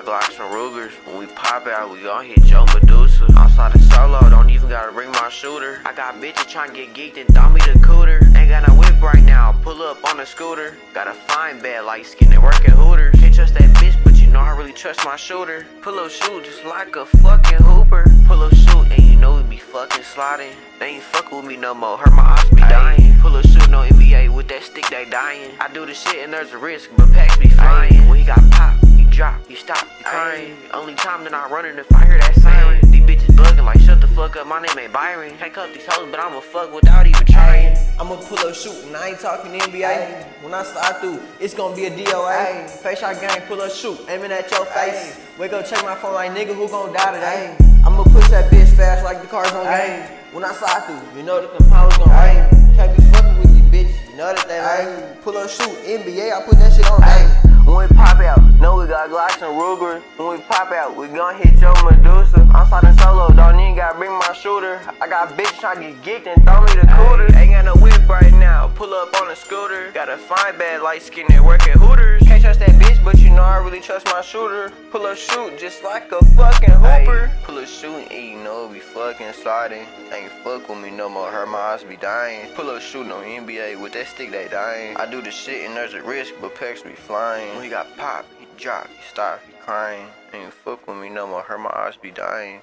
Glocks and Rugers. When we pop out, we gon' hit your Medusa. Outside the solo, don't even gotta bring my shooter. I got bitches tryna get geeked and throw me the cooter. Ain't got no whip right now, pull up on a scooter. Got a fine bad light skin and working Hooters. Can't trust that bitch, but you know I really trust my shooter. Pull up shoot just like a fucking hooper. Pull up shoot and you know we be fucking sliding. They ain't fucking with me no more, hurt my ops be dying. Pull up shoot no NBA with that stick they dying. I do the shit and there's a risk, but packs be flying. When he got pop, he drop, he stop, he crying. Only time that I running if I hear that siren. These bitches bugging like shut the fuck up, my name ain't Byron. Can't cut these hoes, but I'ma fuck without even trying. I'ma pull up shooting, I ain't talking NBA. When I slide through, it's gonna be a DOA. Face shot gang, pull up shoot, aiming at your face. Wake up, check my phone like nigga, who gon' die today? I'ma push that bitch fast like the cars on game. When I slide through, you know that the pounds gon' rain. Can't be fucking with these bitches, you know that they lame. Pull up shoot, NBA, I put that shit on game. When we pop out, know we got Glocks and Rugers. When we pop out, we gon' hit your Medusa. I'm sliding solo, don't even gotta bring my shooter. I got bitches tryna get geeked and throw me the cooter. Ain't got no whip right now, pull up on a scooter. Got a fine bad light skin and working Hooters. Can't trust that bitch, but you know I really trust my shooter. Pull up shoot just like a fucking hooper. Pull up shoot and you know we fucking sliding. Ain't fuck with me no more, hurt my eyes be dying. Pull up shooting on NBA with that stick they dying. I do the shit and there's a risk, but packs be flying. When he got pop, he drop, he stop, he crying. Ain't fuck with me no more, hurt my eyes be dying.